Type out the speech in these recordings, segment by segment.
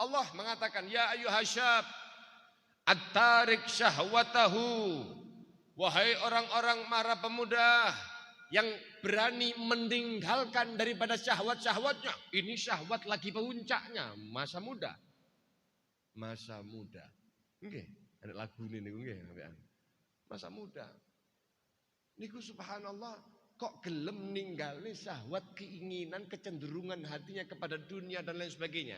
Allah mengatakan, ya ayyuhasyab at-tarik syahwatahu. Wahai orang-orang para pemuda yang berani meninggalkan daripada syahwat-syahwatnya. Ini syahwat lagi puncaknya, masa muda. Masa muda. Nggih, ada lagu ini nggih, masa muda. Niku subhanallah, kok gelem ninggali syahwat, keinginan, kecenderungan hatinya kepada dunia dan lain sebagainya.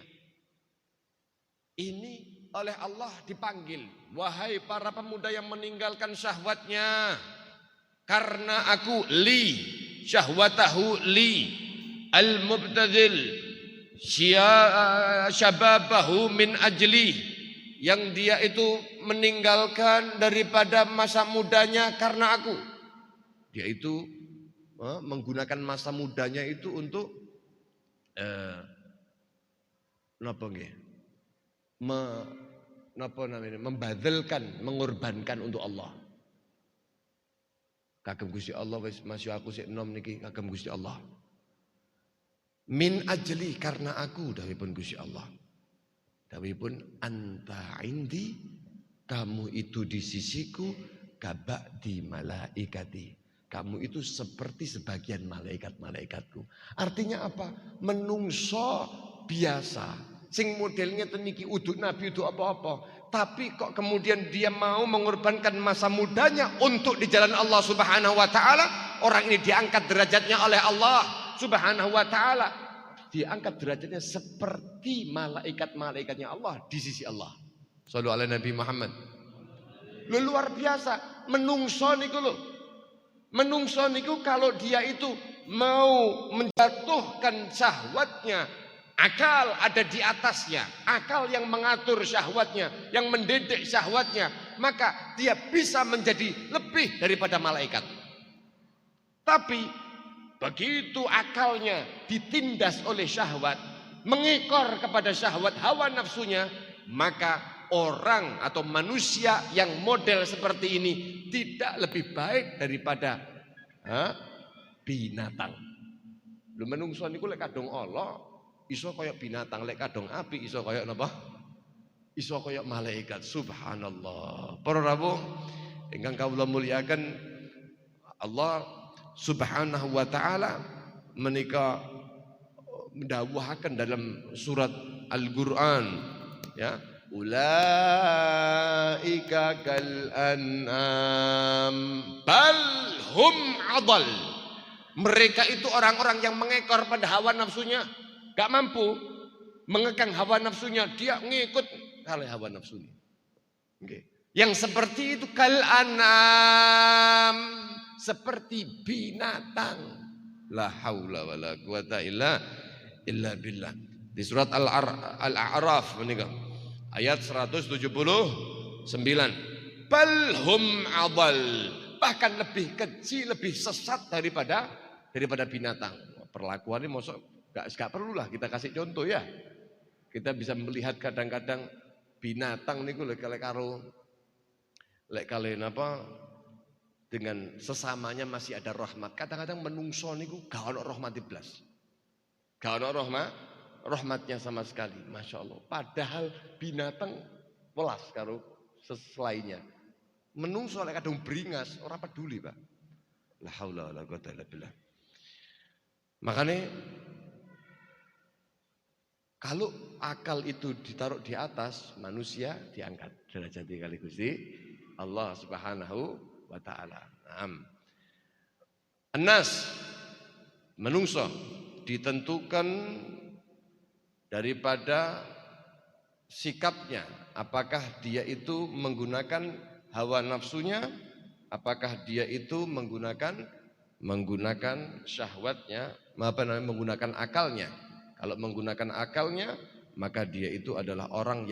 Ini oleh Allah dipanggil, wahai para pemuda yang meninggalkan syahwatnya, karena aku li syahwatahu li al-mubtadil syababahu min ajli, yang dia itu meninggalkan daripada masa mudanya karena aku. Dia itu menggunakan masa mudanya itu untuk napa nggih? Membadalkan, mengorbankan untuk Allah. Kagem Gusti Allah wis masih aku sik enom niki kagem Gusti Allah. Min ajli, karena aku, dawuhipun Gusti Allah. Dawuhipun anta indi, kamu itu di sisiku, kabak di malaikati. Kamu itu seperti sebagian malaikat-malaikatku. Artinya apa? Menungso biasa. Sing modelnya teniki uduk nabi uduk apa-apa, tapi kok kemudian dia mau mengorbankan masa mudanya untuk di jalan Allah Subhanahu wa taala. Orang ini diangkat derajatnya oleh Allah Subhanahu wa taala. Diangkat derajatnya seperti malaikat-malaikatnya Allah di sisi Allah. Shallu ala Nabi Muhammad. Luar biasa menungso niku lho. Menungso niku kalau dia itu mau menjatuhkan syahwatnya, akal ada di atasnya, akal yang mengatur syahwatnya, yang mendidik syahwatnya, maka dia bisa menjadi lebih daripada malaikat. Tapi begitu akalnya ditindas oleh syahwat, mengekor kepada syahwat hawa nafsunya, maka orang atau manusia yang model seperti ini tidak lebih baik daripada binatang. Lu menungso niku lek kadung Allah iso koyok binatang, lek kadung api iso koyok napa? Iso koyok malaikat. Subhanallah. Para rawuh ingkang kawula muliakan, Allah Subhanahu wa taala menika mendawuhaken dalam surat Al-Qur'an, ya, ulaika kal an'am bal hum adall. Mereka itu orang-orang yang mengekor pada hawa nafsunya. Gak mampu mengekang hawa nafsunya, dia ngikut kalau hawa nafsunya. Okay. Yang seperti itu kal an'am, seperti binatang. La haula wala quwata illa billah. Di surat Al-A'raf menika ayat 179. Bal hum adall, bahkan lebih kecil, lebih sesat daripada binatang. Perlakuannya mosok gak perlulah kita kasih contoh ya. Kita bisa melihat kadang-kadang binatang niku lek karo napa dengan sesamanya masih ada rahmat. Kadang-kadang menungso niku gak ono rahmat iblis. Gak ono rahmatnya sama sekali, Masya Allah. Padahal binatang welas karo selainnya. Menungso lek kadung beringas ora peduli, Pak. La haula wala quwata illa billah. Makanya kalau akal itu ditaruh di atas, manusia diangkat derajatnya kali Gusti Allah Subhanahu wa taala. Naam. An-nas, menungso, ditentukan daripada sikapnya, apakah dia itu menggunakan hawa nafsunya, apakah dia itu menggunakan syahwatnya, menggunakan akalnya. Kalau menggunakan akalnya, maka dia itu adalah orang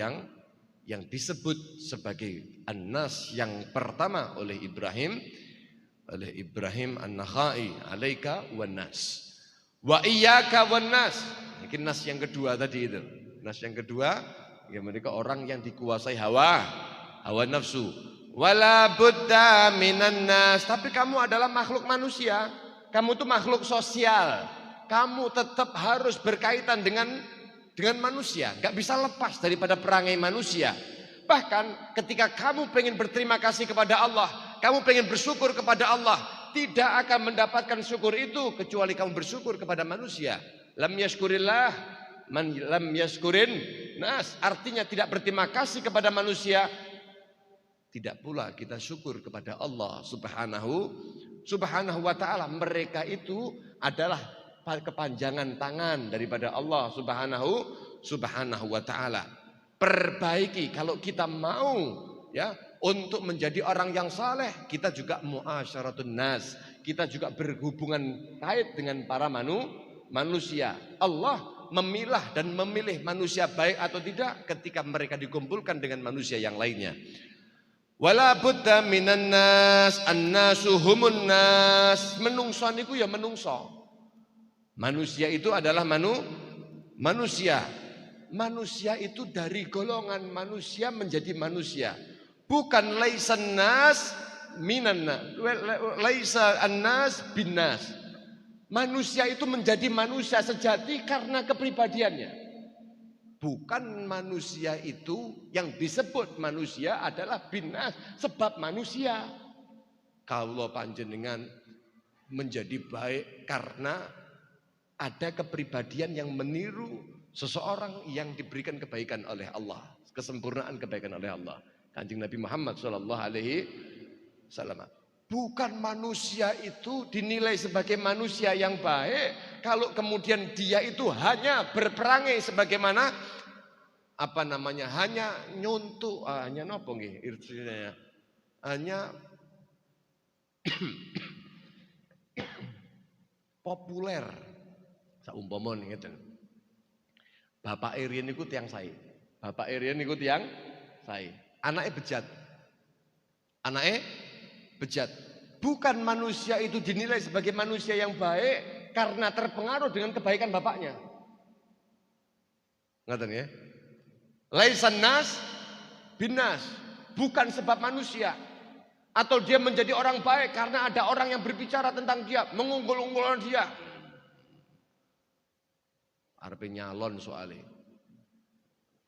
yang disebut sebagai an-nas yang pertama oleh Ibrahim an-Nakhai, alaika wan nas wa iyyaka wan nas. Ini nas yang kedua tadi itu. Nas yang kedua, ya mereka orang yang dikuasai hawa nafsu. Wala budda minan nas, tapi kamu adalah makhluk manusia. Kamu itu makhluk sosial. Kamu tetap harus berkaitan dengan dengan manusia, nggak bisa lepas daripada perangai manusia. Bahkan ketika kamu pengen berterima kasih kepada Allah, kamu pengen bersyukur kepada Allah, tidak akan mendapatkan syukur itu kecuali kamu bersyukur kepada manusia. Lam yashkurillah man lam yashkurin nas, artinya tidak berterima kasih kepada manusia, tidak pula kita syukur kepada Allah subhanahu wa ta'ala. Mereka itu adalah kepanjangan tangan daripada Allah subhanahu wa ta'ala. Perbaiki, kalau kita mau ya untuk menjadi orang yang saleh, kita juga muasyaratun nas, kita juga berhubungan kait dengan para manusia. Allah memilah dan memilih manusia baik atau tidak ketika mereka dikumpulkan dengan manusia yang lainnya. Wala budda minan nas, annasu humun nas. Menungso niku ya menungso. Manusia itu adalah manusia. Manusia itu dari golongan manusia menjadi manusia. Bukan laisan nas minan nas, laisa annas bin nas. Manusia itu menjadi manusia sejati karena kepribadiannya. Bukan manusia itu yang disebut manusia adalah binas sebab manusia. Kalau panjenengan menjadi baik karena ada kepribadian yang meniru seseorang yang diberikan kebaikan oleh Allah, kesempurnaan kebaikan oleh Allah. Kanjeng Nabi Muhammad SAW. Bukan manusia itu dinilai sebagai manusia yang baik kalau kemudian dia itu hanya berperangai sebagaimana hanya nyuntuk, hanya nopo nggih irtinya, hanya populer. Saumpama ngeten. Bapak Irian niku tiyang sae. Bapak Irian niku tiyang sae. Anake bejat. Bukan manusia itu dinilai sebagai manusia yang baik karena terpengaruh dengan kebaikan bapaknya. Ngaten ya? Laisan nas binas, bukan sebab manusia. Atau dia menjadi orang baik karena ada orang yang berbicara tentang dia, mengunggul-unggulkan dia. Arepe nyalon soalnya.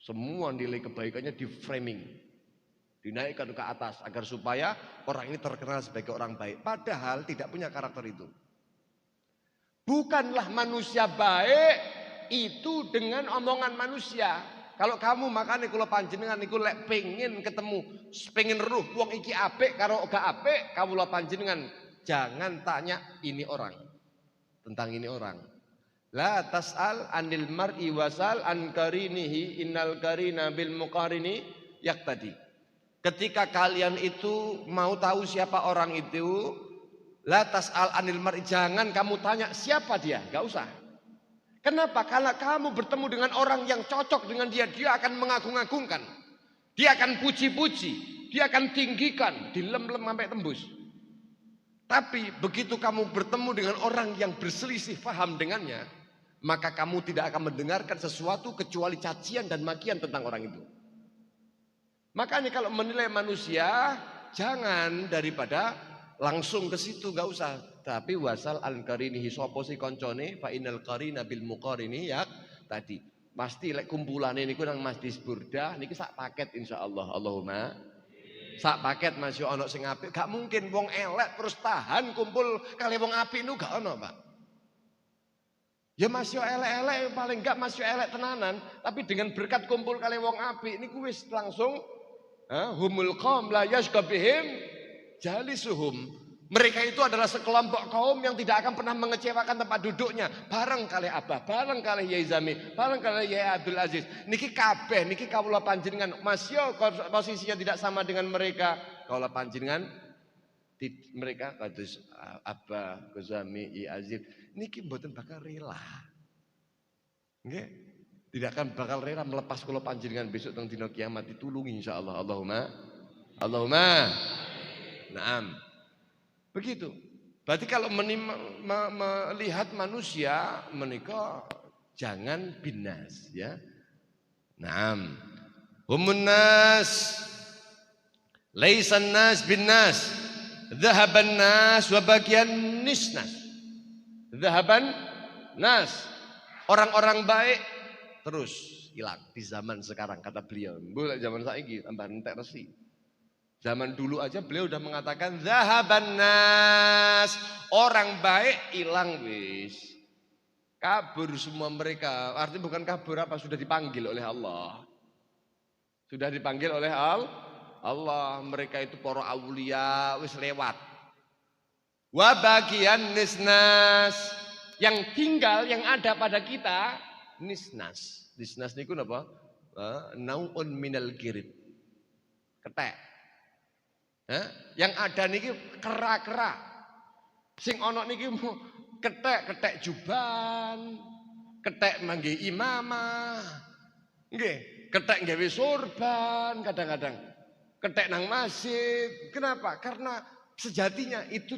Semua nilai kebaikannya di framing, dinaikkan ke atas agar supaya orang ini terkenal sebagai orang baik. Padahal tidak punya karakter itu. Bukanlah manusia baik itu dengan omongan manusia. Kalau kamu makanya kalau panjenengan niku lek pengen ketemu, pengen ruh wong iki apik karo gak apik, kawula panjenengan jangan tanya ini orang tentang ini orang. La tas'al anil mar'i wasal an karinihi innal karina bil muqarini yaqtadi. Ketika kalian itu mau tahu siapa orang itu, la tas'al anil mar'i, jangan kamu tanya siapa dia, enggak usah. Kenapa? Karena kamu bertemu dengan orang yang cocok dengan dia, dia akan mengagung-agungkan. Dia akan puji-puji, dia akan tinggikan, dilem-lem sampai tembus. Tapi begitu kamu bertemu dengan orang yang berselisih faham dengannya, maka kamu tidak akan mendengarkan sesuatu kecuali cacian dan makian tentang orang itu. Makanya kalau menilai manusia, jangan daripada langsung ke situ, enggak usah. Tapi wasal al-karinihi sapa si koncone fa inal qarina bil muqarini ya tadi. Pasti lek kumpulane niku nang Masjid Burdah niki sak paket insyaallah. Allahumma sak paket masih ana sing apik. Gak mungkin wong elek terus tahan kumpul kali wong apik niku gak ana, Pak. Ya masih elek-elek paling gak masih elek tenanan, tapi dengan berkat kumpul kali wong apik niku wis langsung humul qaum la yashqabihim jalisuhum. Mereka itu adalah sekelompok kaum yang tidak akan pernah mengecewakan tempat duduknya. Bareng kali Abah, bareng kali Yai Zami, bareng kali Yai Abdul Aziz. Niki kabeh, niki kawula panjenengan. Masya posisinya tidak sama dengan mereka. Kawula panjenengan, mereka kados Abah, Zami, Yai Aziz. Niki mboten bakal rela. Nggih, tidak akan bakal rela melepas kawula panjenengan besok teng dina kiamat ditulungi insyaallah. Allahumma. Naam. Begitu. Berarti kalau melihat manusia menika jangan binas ya. Naam. Humun nas laisan nas binnas. Dhahaban nas wa bagian nisnas. Dhahaban nas. Orang-orang baik terus hilang di zaman sekarang kata beliau. Boleh zaman saiki tambah entek resi. Zaman dulu aja beliau udah mengatakan zahaban nas, orang baik hilang wis. Kabur semua mereka. Artinya bukan kabur apa, sudah dipanggil oleh Allah. Sudah dipanggil oleh Allah. Mereka itu para aulia wis lewat. Wa bagian nisnas, yang tinggal yang ada pada kita nisnas. Nisnas niku napa? Nauun minal kirit. Ketek. Yang ada niki kera-kera. Sing ana niki ketek juban, ketek mangge imamah. Nggih, ketek gawe sorban kadang-kadang. Ketek nang masjid. Kenapa? Karena sejatinya itu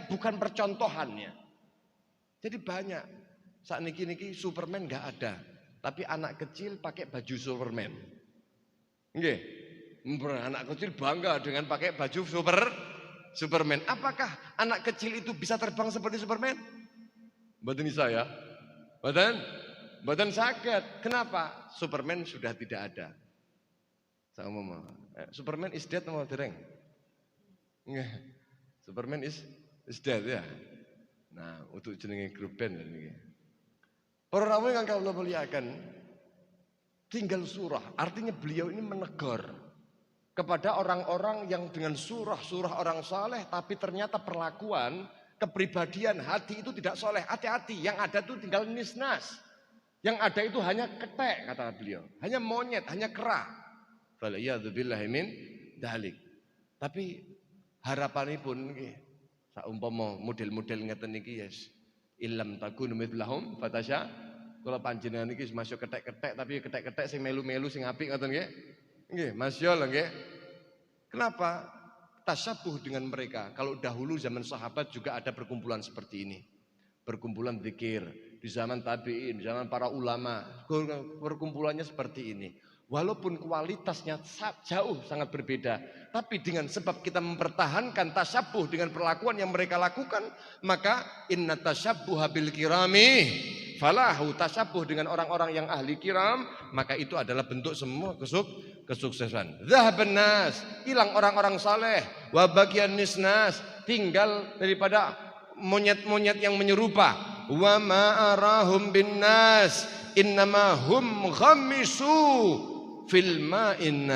bukan percontohannya. Jadi banyak. Saat niki Superman nggak ada, tapi anak kecil pakai baju Superman. Nggih. Anak kecil bangga dengan pakai baju Superman. Apakah anak kecil itu bisa terbang seperti Superman? Mboten bisa ya. Mboten saged. Kenapa? Superman sudah tidak ada. Sama Superman is dead atau dereng? Nggih. Superman is dead ya. Nah, untuk jenenge grup band niki. Para rawuh ingkang kawula mulyakaken, tinggal surah. Artinya beliau ini menegur kepada orang-orang yang dengan surah orang saleh, tapi ternyata perlakuan, kepribadian, hati itu tidak soleh. Hati-hati, yang ada itu tinggal nisnas. Yang ada itu hanya ketek, kata beliau. Hanya monyet, hanya kera. Faliyadzubillahi min dalik. Tapi harapanipun saumpama model-model ngeten niki yes. Illam takunu mithlahum fatasya. Kula panjenengan niki masuk ketek-ketek, tapi ketek-ketek sing melu-melu sing apik ngoten nggih. Nggih, masyaallah nggih. Kenapa? Tasyabuh dengan mereka. Kalau dahulu zaman sahabat juga ada perkumpulan seperti ini. Perkumpulan zikir. Di zaman tabi'in, di zaman para ulama. Perkumpulannya seperti ini. Walaupun kualitasnya jauh sangat berbeda. Tapi dengan sebab kita mempertahankan tasyabuh dengan perlakuan yang mereka lakukan. Maka inna tasyabuha bil kirami falahu, tasyabuh dengan orang-orang yang ahli kiram. Maka itu adalah bentuk semua kesuksesan. Zahaban nas, hilang orang-orang saleh. Wa bagian nisnas, tinggal daripada monyet-monyet yang menyerupa. Wa ma arahum bin nas innama hum ghamisu fil ma'in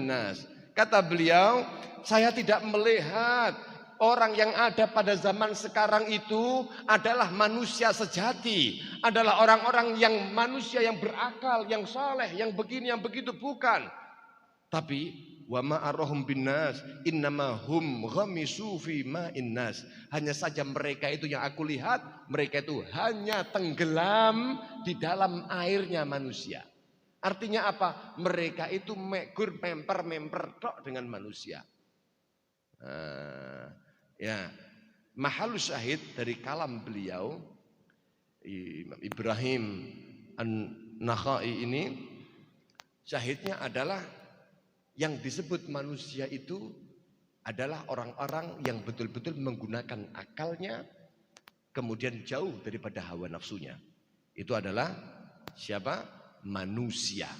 nas. Kata beliau, saya tidak melihat orang yang ada pada zaman sekarang itu adalah manusia sejati, adalah orang-orang yang manusia yang berakal, yang saleh, yang begini, yang begitu, bukan. Tapi wa ma arahum binnas innama hum ghamisu fi ma'in nas. Hanya saja mereka itu yang aku lihat, mereka itu hanya tenggelam di dalam airnya manusia. Artinya apa? Mereka itu memper tok dengan manusia. Ya, mahalus syahid dari kalam beliau Ibrahim An-Nakhai ini, syahidnya adalah yang disebut manusia itu adalah orang-orang yang betul-betul menggunakan akalnya, kemudian jauh daripada hawa nafsunya. Itu adalah siapa? Manusia.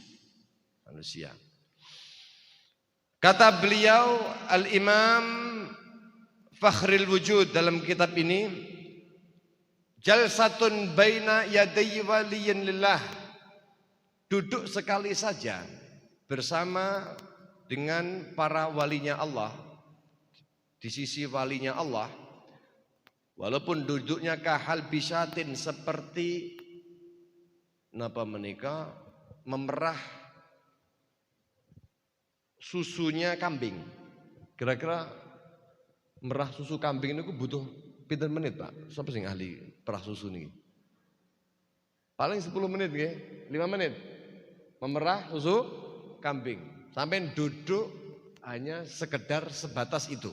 Kata beliau Al-Imam Fakhril Wujud dalam kitab ini, jalsatun baina yaday waliyin lillah, duduk sekali saja bersama dengan para walinya Allah, di sisi walinya Allah, walaupun duduknya kahal bisatin, seperti napa menika memerah susunya kambing. Kira-kira merah susu kambing ini butuh pinten menit, Pak? Siapa sing ahli perah susu niki? Paling 10 menit nggih, 5 menit. Memerah susu kambing. Sampai duduk hanya sekedar sebatas itu.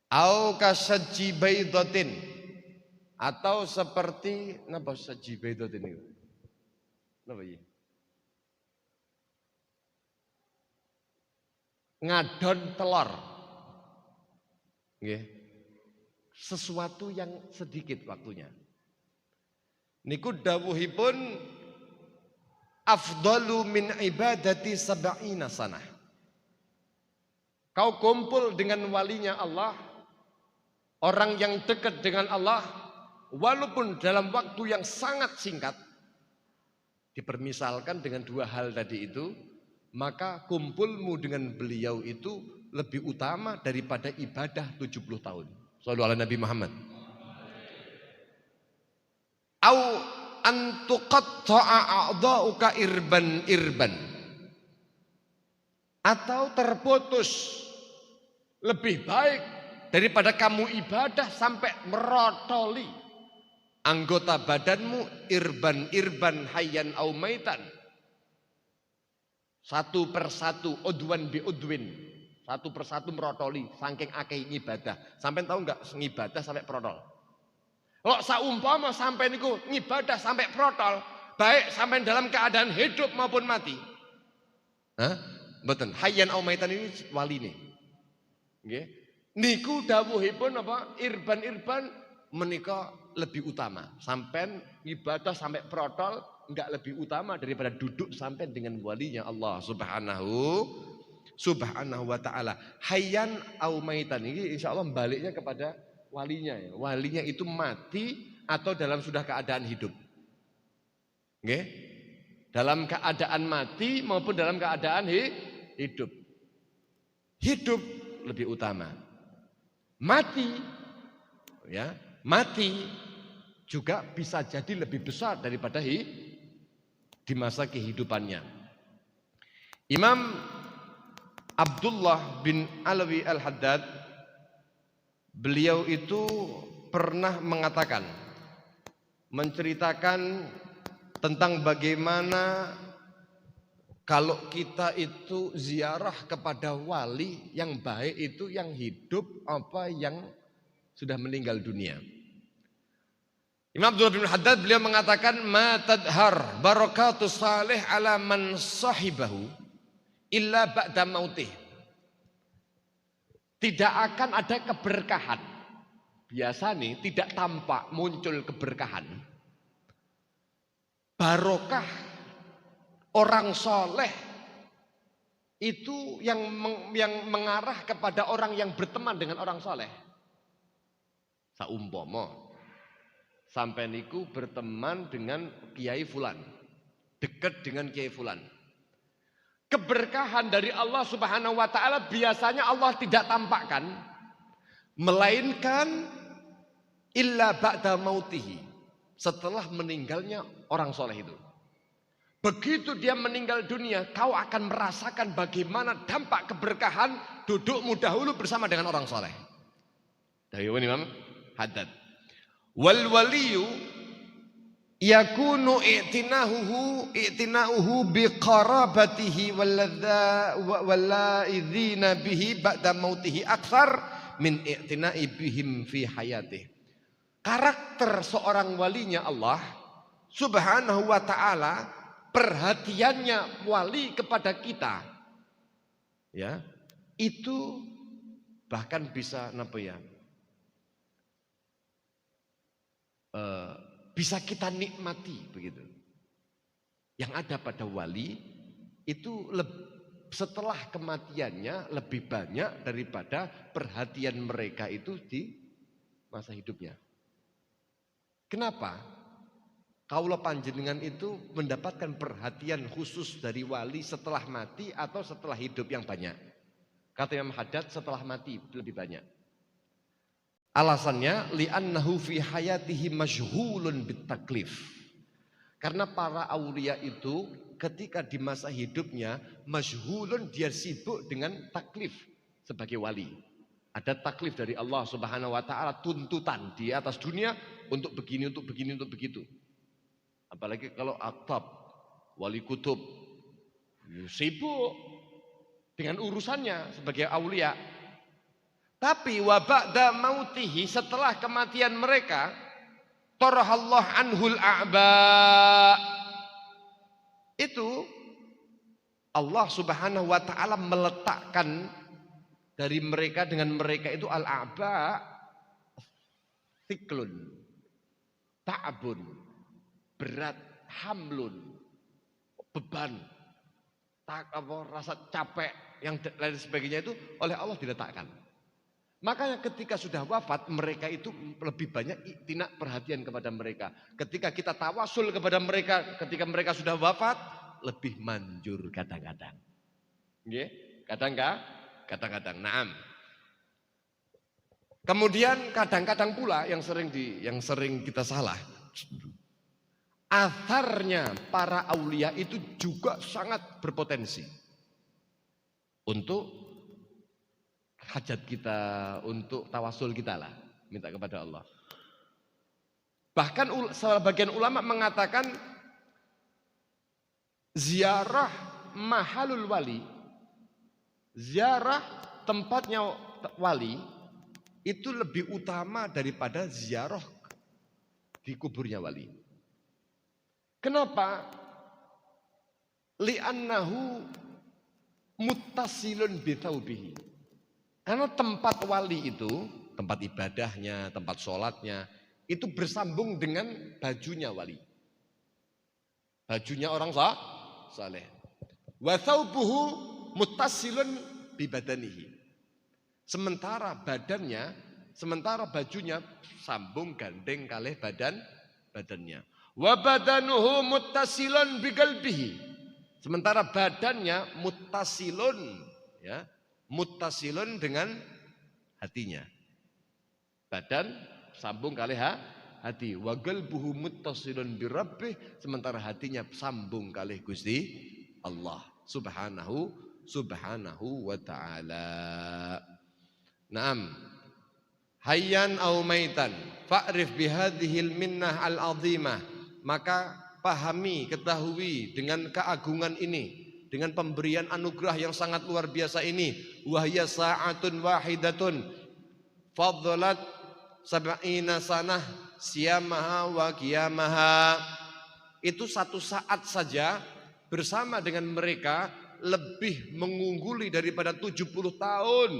Au kasajji baidatin, atau seperti napa saji baidatin niku? Napa iki? Ngadon telur. Nggih. Sesuatu yang sedikit waktunya. Niku dawuhipun afdalu min ibadati sab'ina sanah. Kau kumpul dengan walinya Allah, orang yang dekat dengan Allah, walaupun dalam waktu yang sangat singkat, dipermisalkan dengan dua hal tadi itu, maka kumpulmu dengan beliau itu lebih utama daripada ibadah 70 tahun. Shallu ala Nabi Muhammad. Au antuqatta'a a'dha'uka irban. Atau terputus, lebih baik daripada kamu ibadah sampai merotoli anggota badanmu irban hayyan au maitan. Satu persatu, udwan bi udwin. Satu persatu merotoli, saking akeh ibadah. Sampai tahu enggak ngibadah sampai protol? Kalau saumpama sampai niku ngibadah sampai protol, baik sampai dalam keadaan hidup maupun mati. Hah? Mboten, hayyan au maitan ini wali nih. Nggih. Niku dawuhipun apa? Irban menika lebih utama. Sampai ibadah sampai protol enggak lebih utama daripada duduk sampai dengan walinya Allah Subhanahu wa ta'ala. Hayyan au maitan ini insyaallah baliknya kepada walinya ya. Walinya itu mati atau dalam sudah keadaan hidup. Nggih? Dalam keadaan mati maupun dalam keadaan hidup. Hidup lebih utama. Mati ya, mati juga bisa jadi lebih besar daripada di masa kehidupannya. Imam Abdullah bin Alawi Al-Haddad, beliau itu pernah mengatakan, menceritakan tentang bagaimana kalau kita itu ziarah kepada wali yang baik itu yang hidup apa yang sudah meninggal dunia. Imam Abdullah bin Haddad beliau mengatakan ma tadhar barakatus salih ala man sahibahu illa ba'da mautih. Tidak akan ada keberkahan. Biasa nih tidak tampak muncul keberkahan. Barokah orang soleh itu yang mengarah kepada orang yang berteman dengan orang soleh. Saumpama sampai niku berteman dengan Kiai Fulan, dekat dengan Kiai Fulan. Keberkahan dari Allah Subhanahu wa ta'ala biasanya Allah tidak tampakkan, melainkan illa ba'da mautihi, setelah meninggalnya orang soleh itu. Begitu dia meninggal dunia, kau akan merasakan bagaimana dampak keberkahan dudukmu dahulu bersama dengan orang soleh. Dari Imam Haddad. Wal waliyu yakunu i'tina'uhu biqarabatihi walla'idzina bihi ba'da mautihi aktsar min i'tina'i bihim fi hayatih. Karakter seorang walinya Allah Subhanahu wa ta'ala, perhatiannya wali kepada kita ya, itu bahkan bisa apa ya? Bisa kita nikmati begitu. Yang ada pada wali itu setelah kematiannya lebih banyak daripada perhatian mereka itu di masa hidupnya. Kenapa? Kaulah panjenengan itu mendapatkan perhatian khusus dari wali setelah mati atau setelah hidup yang banyak? Kata Imam Haddad setelah mati lebih banyak. Alasannya li'annahu fi hayatihi masyghulun bitaklif. Karena para aulia itu ketika di masa hidupnya masyghulun, dia sibuk dengan taklif sebagai wali. Ada taklif dari Allah Subhanahu wa ta'ala, tuntutan di atas dunia untuk begini, untuk begini, untuk begitu. Apalagi kalau aktab, wali kutub, sibuk dengan urusannya sebagai aulia. Tapi wa ba'da mautihi, setelah kematian mereka, tarahallah anhul a'ba. Itu Allah Subhanahu wa ta'ala meletakkan dari mereka dengan mereka itu al-a'ba, thiklun, ta'bun, berat, hamlun, beban, rasa capek, yang lain sebagainya itu oleh Allah diletakkan. Makanya ketika sudah wafat, mereka itu lebih banyak iktinak perhatian kepada mereka. Ketika kita tawasul kepada mereka, ketika mereka sudah wafat, lebih manjur kadang-kadang. Kadang-kadang. Naam. Kemudian kadang-kadang pula yang sering kita salah. Atharnya para aulia itu juga sangat berpotensi untuk hajat kita, untuk tawasul kita lah, minta kepada Allah. Bahkan sebagian ulama mengatakan ziarah mahalul wali, ziarah tempatnya wali itu lebih utama daripada ziarah di kuburnya wali. Kenapa? Li'annahu muttasilun bithaubihi. Karena tempat wali itu, tempat ibadahnya, tempat sholatnya, itu bersambung dengan bajunya wali. Bajunya orang saleh. Wa thawbuhu muttasilun bibadanihi. Sementara bajunya sambung gandeng kalih badannya. Wa badanuhu muttasilun biqalbihi. Sementara badannya muttasilun, ya, muttasilun dengan hatinya. Badan sambung kalih hati. Wa qalbuhu muttasilun birabbih. Sementara hatinya sambung kalih Gusti Allah subhanahu wa ta'ala. Naam. Hayyan au maitan fa'rif bihadhil minnah al-azimah. Maka pahami, ketahui dengan keagungan ini, dengan pemberian anugerah yang sangat luar biasa ini. Wahya sa'atun wahidatun fadlat sab'ina sanah siyamaha wa qiyamaha. Itu satu saat saja bersama dengan mereka lebih mengungguli daripada 70 tahun.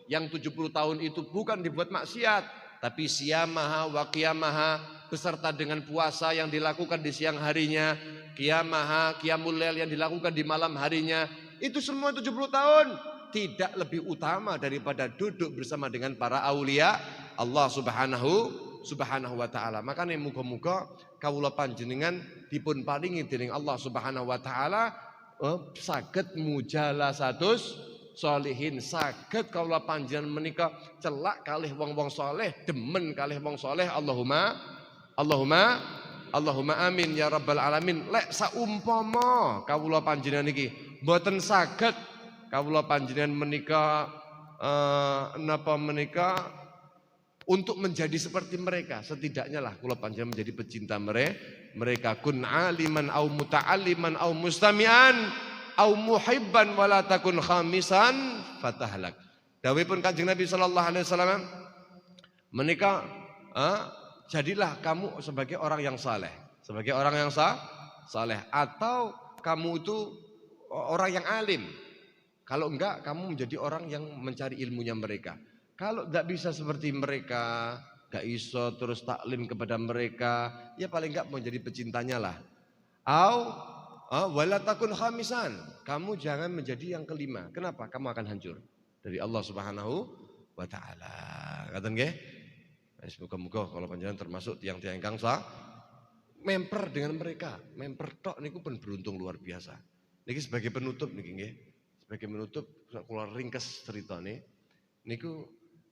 Yang 70 tahun itu bukan dibuat maksiat, tapi siyamaha wa qiyamaha, beserta dengan puasa yang dilakukan di siang harinya, qiyamaha, qiyamul lail yang dilakukan di malam harinya. Itu semua 70 tahun tidak lebih utama daripada duduk bersama dengan para aulia Allah subhanahu wa ta'ala. Makanya muga-muga kawula panjenengan dipun paringi dening Allah subhanahu wa ta'ala saged mujalasatus sholihin, saged kawula panjenengan menika celak kalih wong-wong saleh, demen kalih wong saleh. Allahumma amin ya rabbal alamin. Lek saumpama kawula panjenengan iki mboten saged kawula panjenengan menika napa menika untuk menjadi seperti mereka, setidaknya lah kula panjenengan menjadi pecinta mereka. Kun aliman au muta'alliman au mustami'an au muhibban wala takun khamisan fatahlak. Dawuhipun Kanjeng Nabi sallallahu alaihi wasallam menika jadilah kamu sebagai orang yang saleh, sebagai orang yang saleh, atau kamu itu orang yang alim. Kalau enggak, kamu menjadi orang yang mencari ilmunya mereka. Kalau enggak bisa seperti mereka, enggak iso terus taklim kepada mereka, ya paling enggak menjadi pecintanya lah. Wala takun khamisan, kamu jangan menjadi yang kelima. Kenapa? Kamu akan hancur dari Allah Subhanahu wa taala. Ngaten nggih? Semoga-moga kalau panjenengan termasuk tiang-tiang ingkang memper dengan mereka, memper tok niku pun beruntung luar biasa. Niki sebagai penutup niki nggih. Sebagai penutup kula ringkes ceritane niku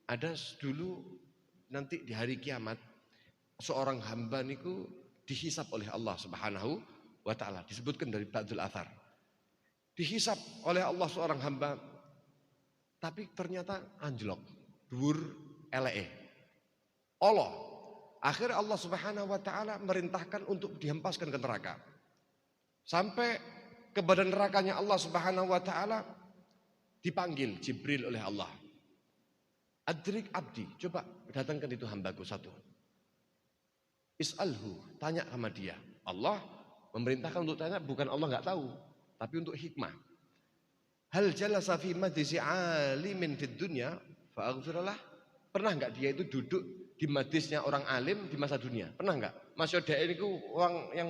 ada dulu nanti di hari kiamat seorang hamba niku dihisab oleh Allah Subhanahu wa taala. Disebutkan dari Ba'dul Athar. Dihisab oleh Allah seorang hamba tapi ternyata anjlok, dhuwur eleke. Allah. Akhirnya Allah Subhanahu wa taala merintahkan untuk dihempaskan ke neraka. Sampai ke badan nerakanya Allah Subhanahu wa taala dipanggil Jibril oleh Allah. Adrik abdi, coba datangkan itu hambaku satu. Is'alhu, tanya sama dia. Allah memerintahkan untuk tanya, bukan Allah enggak tahu, tapi untuk hikmah. Hal jalasa fi majlisi alimin fid dunya fa aghfirlah. Pernah enggak dia itu duduk di majlisnya orang alim di masa dunia? Pernah enggak? Mas Yodha ini orang yang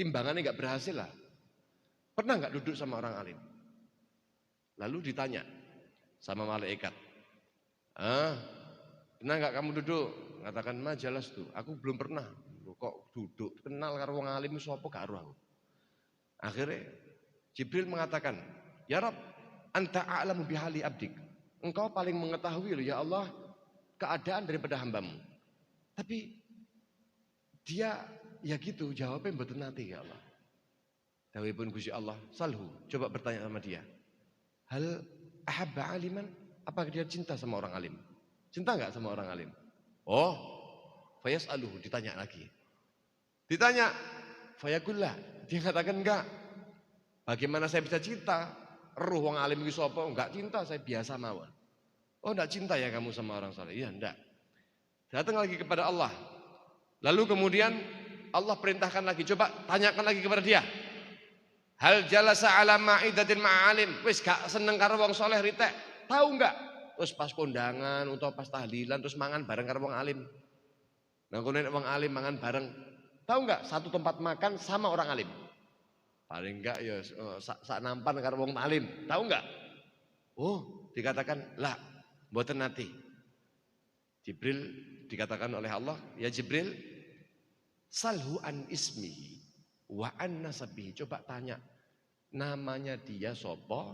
timbangannya enggak berhasil lah. Pernah nggak duduk sama orang alim? Lalu ditanya sama malaikat, pernah nggak kamu duduk? Mengatakan, jelas tuh, aku belum pernah. Loh, kok duduk? Kenal karo wong alim sapa karo aku. Akhirnya Jibril mengatakan, ya Rabb, anta a'lamu bihali abdik. Engkau paling mengetahui loh ya Allah keadaan daripada hambamu. Tapi dia ya gitu jawabnya mboten nate ya Allah. Dawuhipun Gusti Allah, salhu, coba bertanya sama dia. Hal ahabba aliman? Apakah dia cinta sama orang alim? Cinta enggak sama orang alim? Oh, fayas'aluhu, ditanya lagi. Ditanya, fayakullah, dia katakan enggak. Bagaimana saya bisa cinta? Ruh wong alim iki sapa? Enggak cinta, saya biasa mawon. Oh, enggak cinta ya kamu sama orang saleh? Iya, enggak. Datang lagi kepada Allah. Lalu kemudian Allah perintahkan lagi, coba tanyakan lagi kepada dia. Hal jalasa ala ma'idatin ma'alim. Wis gak seneng karo wong soleh ritek. Tahu enggak? Terus pas kondangan atau pas tahlilan terus mangan bareng karo wong alim. Nah, kalau wong alim mangan bareng. Tahu enggak? Satu tempat makan sama orang alim. Paling enggak ya sak nampan karo wong alim. Tahu enggak? Oh, dikatakan lah, mboten nate. Jibril dikatakan oleh Allah, ya Jibril, salhu an ismihi wa an nasabihi. Coba tanya namanya dia sopo,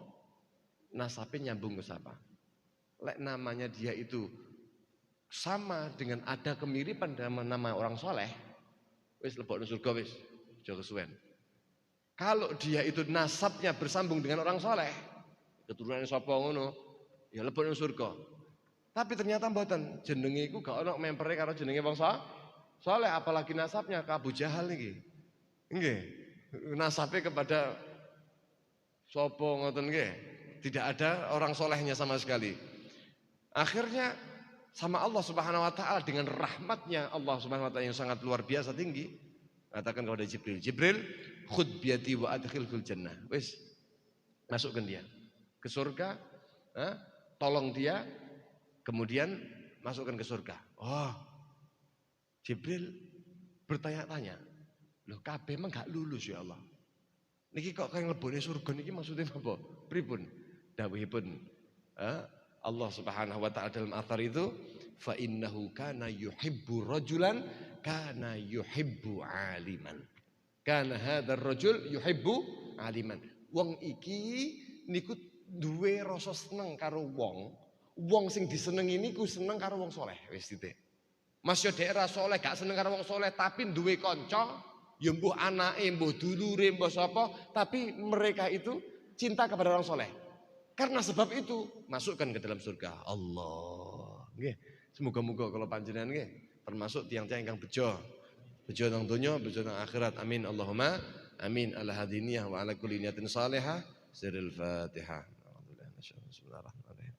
nasabnya nyambung ke siapa. Lek namanya dia itu sama dengan ada kemiripan dengan nama orang soleh, wis lebokno surga wis, aja kesuwen. Kalau dia itu nasabnya bersambung dengan orang soleh, keturunan sopo ngono, ya lebokno surga. Tapi ternyata mboten, jenenge iku gak ono mempere karo jenenge wong soleh, apalagi nasabnya ke Abu Jahal niki. Nggih, nasabe kepada sopo ngoten nggih. Tidak ada orang solehnya sama sekali. Akhirnya sama Allah Subhanahu wa taala dengan rahmatnya Allah Subhanahu wa taala yang sangat luar biasa tinggi, katakan kepada Jibril, Jibril, khudh biyadi wa adkhil fil jannah. Wis, masukkan dia ke surga, tolong dia, kemudian masukkan ke surga. Oh, Jibril bertanya-tanya, loh kabeh emang gak lulus ya Allah. Niki kok kaya nglebone surga niki maksudnya apa? Pripun? Dawuhipun Allah Subhanahu wa taala dalam athar itu, fa innahu kana yuhibbu rajulan kana yuhibbu aliman. Kana hadzal rajul yuhibbu aliman. Wong iki niku duwe rasa seneng karo wong. Wong sing disenengi niku seneng karo wong soleh. Wis titik. Mas yo daerah soleh gak seneng karo wong soleh tapi duwe kanca, ya mbuh anake, mbuh dulure, mbuh sapa, tapi mereka itu cinta kepada orang soleh. Karena sebab itu masukkan ke dalam surga. Allah. Nggih. Semoga-moga kalau panjenengan nggih termasuk tiang-tiang ingkang bejo. Bejo nang donya, bejo nang akhirat. Amin Allahumma amin ala hadiniyah wa ala kulli niyatin salihah. Sirrul Fatihah. Bismillahirrahmanirrahim.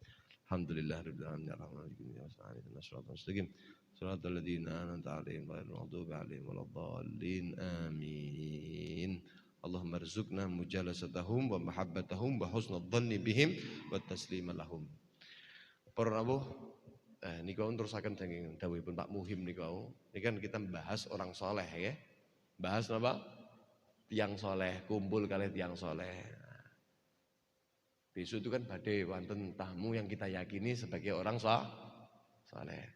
Alhamdulillahirabbil alamin arrahmanirrahim wassalatu wassalamu mustaqim. Shiratal ladzina an'amta 'alaihim ghairil maghdubi 'alaihim waladdallin. Amin. Allahumma rzuqna mujalasatahum wa mahabbatahum wa husnul dhanni bihim wa taslima lahum. Para rawuh, niku terusaken saking dawuhipun Pak Muhim niku. Ini kan kita membahas orang soleh ya. Bahas apa? Tiang soleh, kumpul kali tiang soleh. Besok itu kan badai wonten tamu yang kita yakini sebagai orang soleh.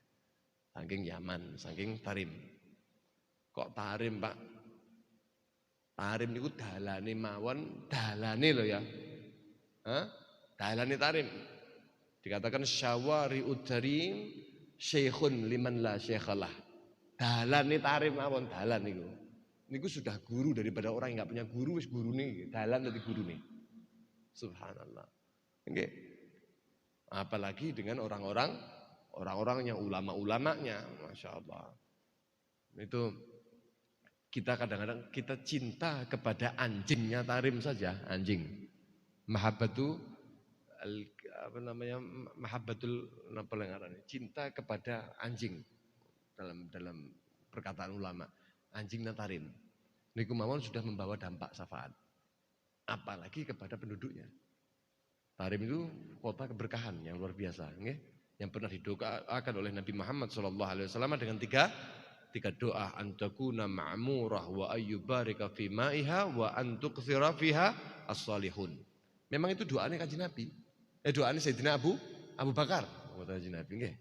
Saking Yaman, saking Tarim. Kok Tarim, Pak? Tarim niku dalane mawon, dalane lho ya. Dalane Tarim. Dikatakan syawari udarim syekhun liman la syekhalah. Dalane Tarim mawon, dalan niku. Niku sudah guru daripada orang yang enggak punya guru, wis gurune, dalan dadi gurune. Subhanallah. Nggih. Apalagi dengan orang-orang yang ulama-ulamanya, Masya Allah. Itu kita kadang-kadang kita cinta kepada anjingnya Tarim saja, anjing. Mahabbatul cinta kepada anjing dalam perkataan ulama, anjingnya Tarim. Niku mawon sudah membawa dampak syafaat. Apalagi kepada penduduknya. Tarim itu kota keberkahan yang luar biasa, nggih. Yang pernah didoakan oleh Nabi Muhammad SAW dengan tiga tiga doa antakuna ma'murah wa ayyubarika fi ma'iha wa antukthira fiha as-salihun. Memang itu doanya Kanjeng Nabi. Doanya Sayyidina Abu Bakar. Kanjeng Nabi nggih.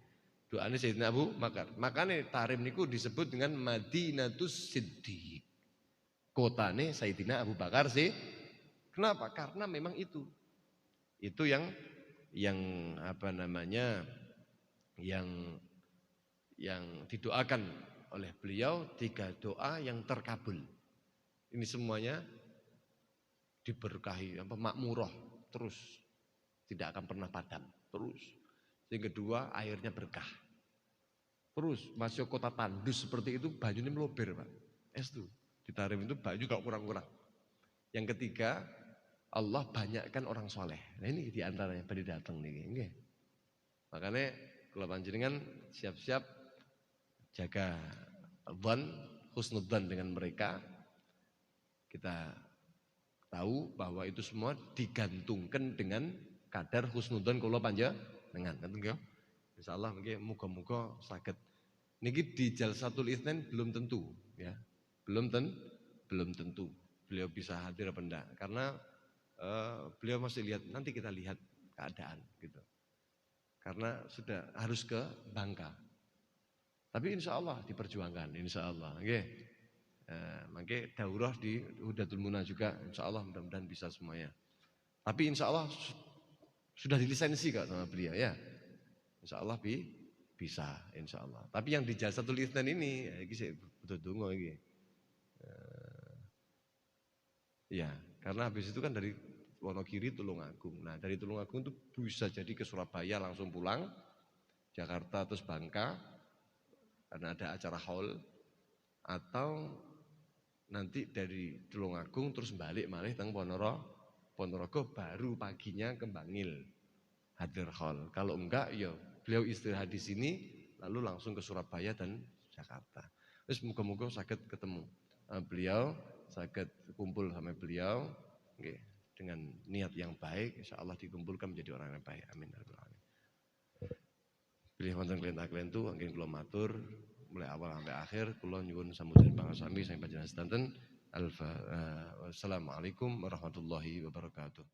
Doanya Sayyidina Abu Bakar. Makanya Tarim niku disebut dengan Madinatus Siddiq. Kotane Sayyidina Abu Bakar sih. Kenapa? Karena memang itu yang apa namanya yang didoakan oleh beliau 3 doa yang terkabul. Ini semuanya diberkahi makmurah terus tidak akan pernah padam terus. Yang kedua airnya berkah. Terus masuk kota tandus seperti itu banyunya melober Pak. Estu di Tarim itu banyu kalau kurang-kurang. Yang ketiga Allah banyakkan orang soleh. Nah ini diantaranya pada datang nih. Nggih. Makanya kalau panjenengan siap-siap jaga dzan, husnudzan dengan mereka. Kita tahu bahwa itu semua digantungkan dengan kadar husnudzan kula panjenengan. Ngoten nggih. Insyaallah nggih muga-muga saged. Niki di Jalsatul Itsnain belum tentu ya. Belum tentu beliau bisa hadir apa enggak karena beliau masih lihat, nanti kita lihat keadaan gitu. Karena sudah harus ke Bangka. Tapi insya Allah diperjuangkan, insya Allah. Okay. Makanya daurah di Hudatul Munah juga, insya Allah mudah-mudahan bisa semuanya. Tapi insya Allah sudah dilisensi kok sama beliau ya. Insya Allah bisa, insya Allah. Tapi yang di Jalsatul Itsnain ini, ini saya butuh dungo ini. Ya, karena habis itu kan dari Wonogiri Tulungagung. Nah dari Tulungagung itu bisa jadi ke Surabaya langsung pulang, Jakarta terus Bangka, karena ada acara haul, atau nanti dari Tulungagung terus balik malih teng Ponorogo baru paginya ke Bangil hadir haul. Kalau enggak ya beliau istirahat di sini lalu langsung ke Surabaya dan Jakarta. Terus moga-moga sakit ketemu beliau, sakit kumpul sama beliau. Okay. Dengan niat yang baik, insya Allah dikumpulkan menjadi orang yang baik. Amin. Pilih wonten klien itu, angin kula matur mulai awal sampai akhir. Kula nyuwun samudyan pangasami sang panjenengan sedanten. Assalamualaikum warahmatullahi wabarakatuh.